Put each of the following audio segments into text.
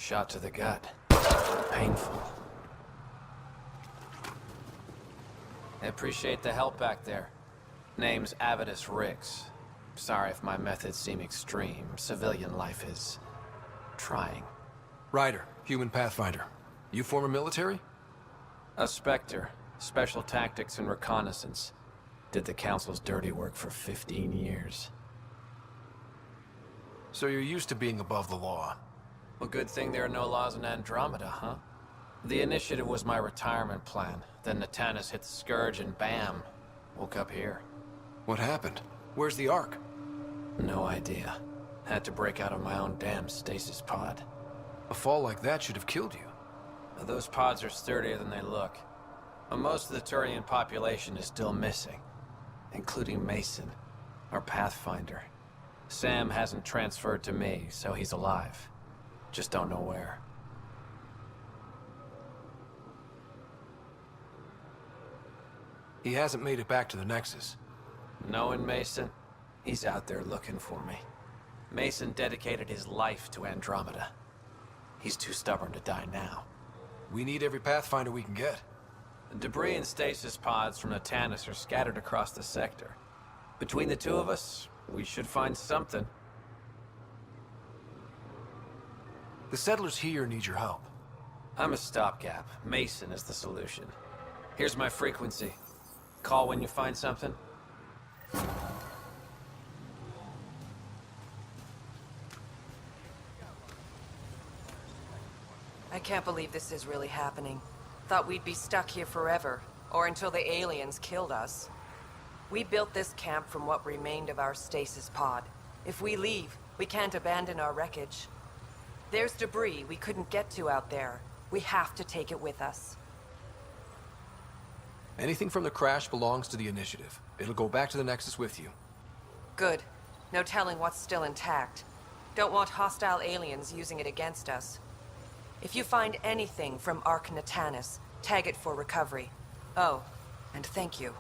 Shot to the gut. Painful. I appreciate the help back there. Name's Avidus Rix. Sorry if my methods seem extreme. Civilian life is... trying. Ryder, human pathfinder. You former military? A Spectre. Special tactics and reconnaissance. Did the Council's dirty work for 15 years. So you're used to being above the law. Well, good thing there are no laws in Andromeda, huh? The initiative was my retirement plan. Then Natanus hit the Scourge and bam, woke up here. What happened? Where's the Ark? No idea. Had to break out of my own damn stasis pod. A fall like that should have killed you. Those pods are sturdier than they look. But most of the Turian population is still missing, including Mason, our Pathfinder. Sam hasn't transferred to me, so he's alive. Just don't know where. He hasn't made it back to the Nexus. Knowing Mason, he's out there looking for me. Mason dedicated his life to Andromeda. He's too stubborn to die now. We need every Pathfinder we can get. The debris and stasis pods from Natanus are scattered across the sector. Between the two of us, we should find something. The settlers here need your help. I'm a stopgap. Mason is the solution. Here's my frequency. Call when you find something. I can't believe this is really happening. Thought we'd be stuck here forever, or until the aliens killed us. We built this camp from what remained of our stasis pod. If we leave, we can't abandon our wreckage. There's debris we couldn't get to out there. We have to take it with us. Anything from the crash belongs to the Initiative. It'll go back to the Nexus with you. Good. No telling what's still intact. Don't want hostile aliens using it against us. If you find anything from Ark Natanus, tag it for recovery. Oh, and thank you.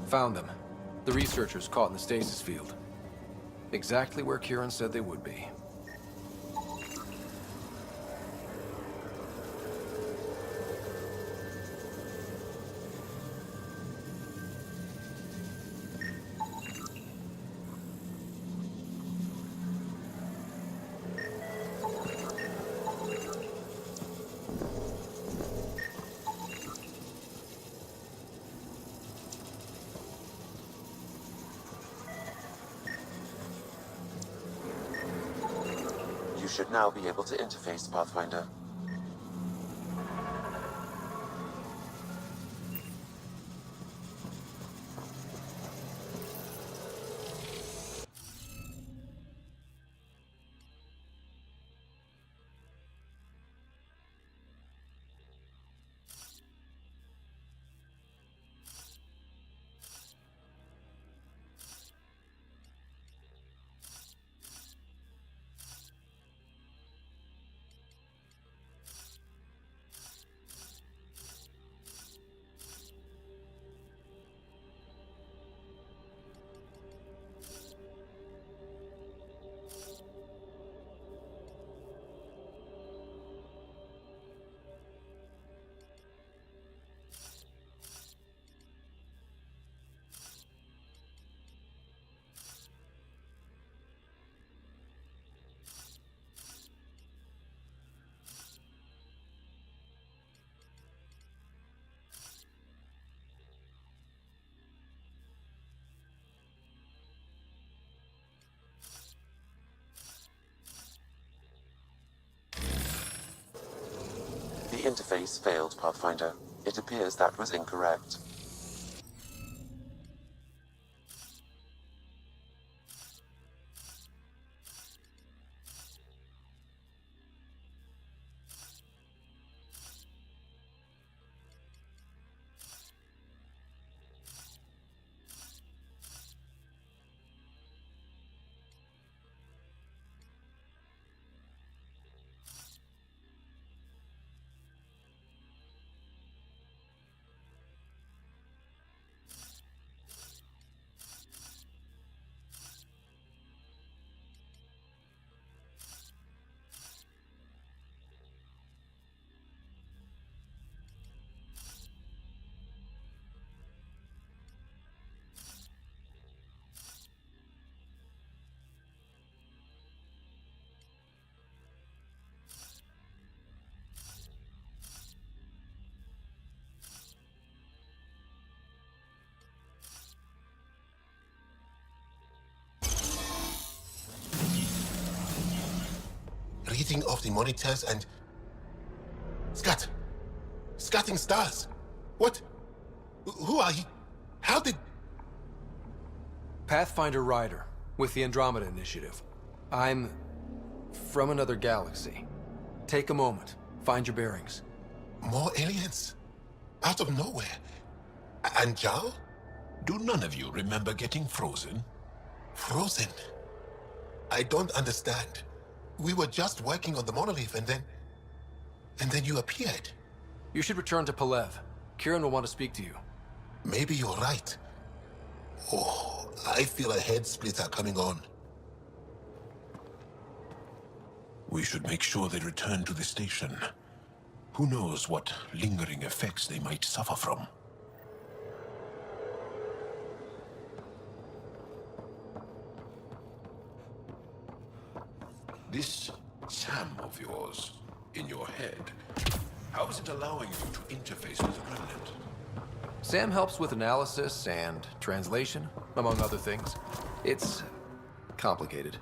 Found them. The researchers caught in the stasis field. Exactly where Kieran said they would be. You should now be able to interface, Pathfinder. The interface failed, Pathfinder. It appears that was incorrect. Reading of the monitors and... Scatting stars! What? Who are you? How did... Pathfinder Rider, with the Andromeda Initiative. I'm... from another galaxy. Take a moment. Find your bearings. More aliens? Out of nowhere? And Jal? Do none of you remember getting frozen? Frozen? I don't understand. We were just working on the monolith and then... you appeared. You should return to Palev. Kieran will want to speak to you. Maybe you're right. Oh, I feel a head splitter coming on. We should make sure they return to the station. Who knows what lingering effects they might suffer from. This Sam of yours, in your head, how is it allowing you to interface with the remnant? Sam helps with analysis and translation, among other things. It's complicated.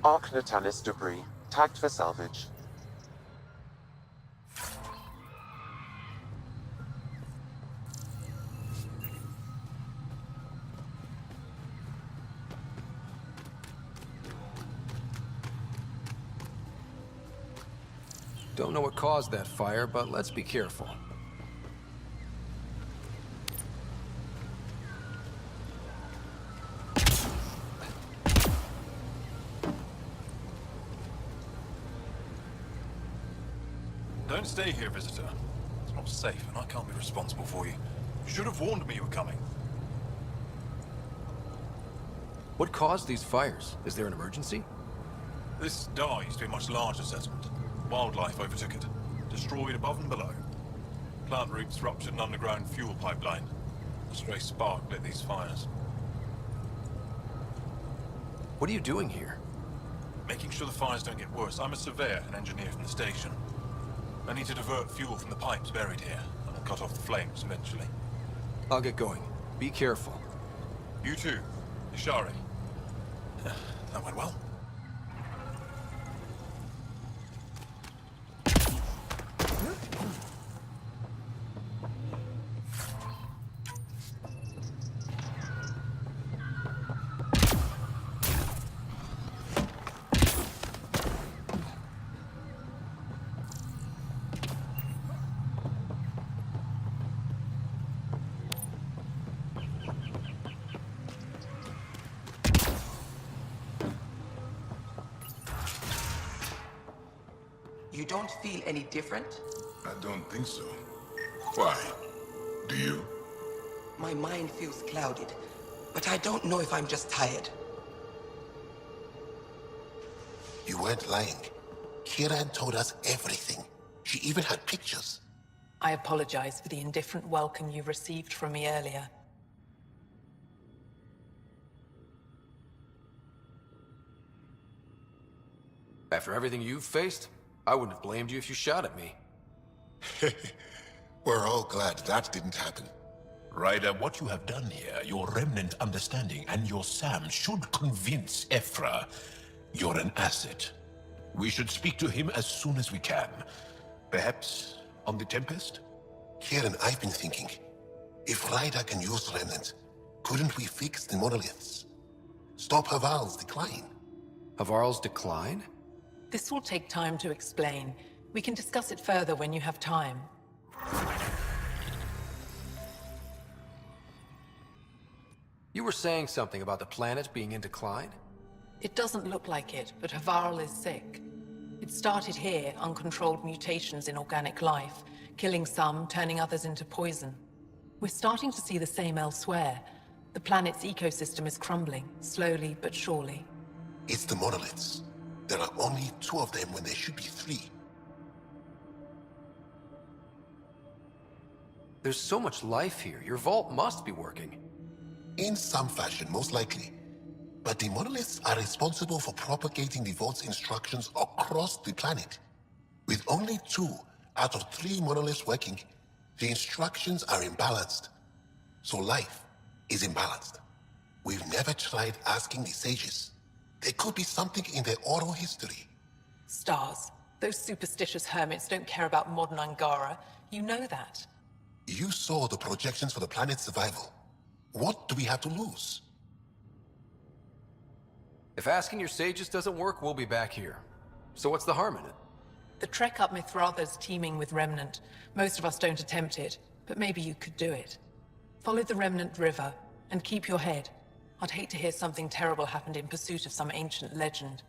Arc Natalis debris, tagged for salvage. Don't know what caused that fire, but let's be careful. Don't stay here, visitor. It's not safe, and I can't be responsible for you. You should have warned me you were coming. What caused these fires? Is there an emergency? This star used to be a much larger settlement. Wildlife overtook it, destroyed above and below. Plant roots ruptured an underground fuel pipeline. A stray spark lit these fires. What are you doing here? Making sure the fires don't get worse. I'm a surveyor and engineer from the station. I need to divert fuel from the pipes buried here, and I'll cut off the flames eventually. I'll get going. Be careful. You too, Ishari. That went well. You don't feel any different? I don't think so. Why? Do you? My mind feels clouded, but I don't know if I'm just tired. You weren't lying. Kiran told us everything. She even had pictures. I apologize for the indifferent welcome you received from me earlier. After everything you've faced, I wouldn't have blamed you if you shot at me. We're all glad that didn't happen. Ryder, what you have done here, your remnant understanding and your Sam should convince Ephra you're an asset. We should speak to him as soon as we can. Perhaps on the Tempest? Kiran, I've been thinking. If Ryder can use remnant, couldn't we fix the monoliths? Stop Haval's decline? Havarl's decline? This will take time to explain. We can discuss it further when you have time. You were saying something about the planet being in decline? It doesn't look like it, but Havarl is sick. It started here, uncontrolled mutations in organic life, killing some, turning others into poison. We're starting to see the same elsewhere. The planet's ecosystem is crumbling, slowly but surely. It's the monoliths. There are only 2 of them when there should be 3. There's so much life here. Your vault must be working. In some fashion, most likely. But the monoliths are responsible for propagating the vault's instructions across the planet. With only 2 out of 3 monoliths working, the instructions are imbalanced. So life is imbalanced. We've never tried asking the sages. There could be something in their oral history. Stars. Those superstitious hermits don't care about modern Angara. You know that. You saw the projections for the planet's survival. What do we have to lose? If asking your sages doesn't work, we'll be back here. So what's the harm in it? The trek up Mithratha's teeming with Remnant. Most of us don't attempt it, but maybe you could do it. Follow the Remnant River, and keep your head. I'd hate to hear something terrible happened in pursuit of some ancient legend.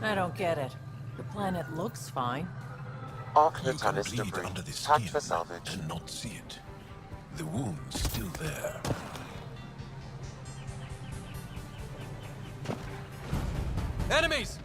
I don't get it. The planet looks fine. You can Knatanis bleed debris. under the Tagged skin for salvage. and not see it. The wound's still there. Enemies!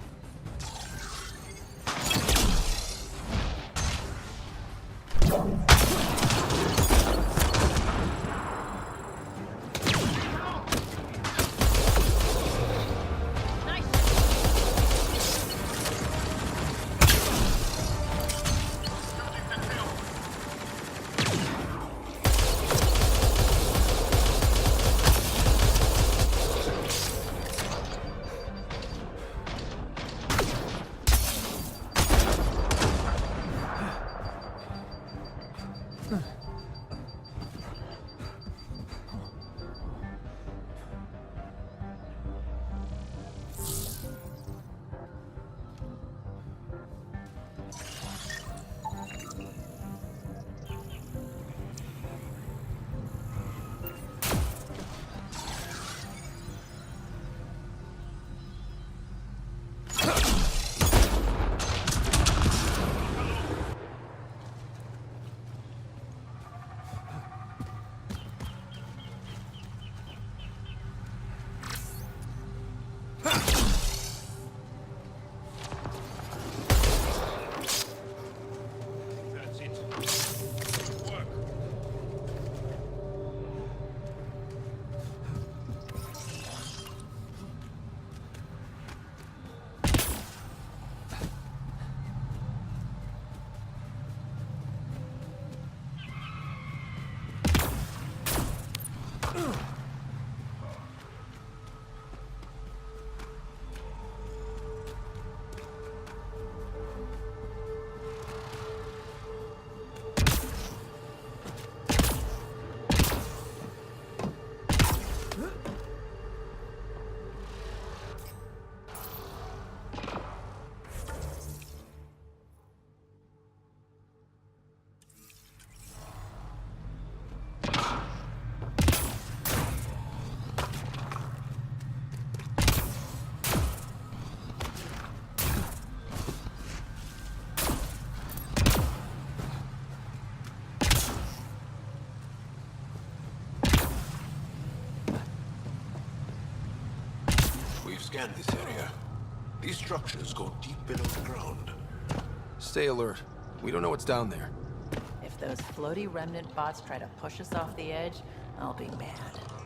We've scanned this area. These structures go deep below the ground. Stay alert. We don't know what's down there. If those floaty remnant bots try to push us off the edge, I'll be mad.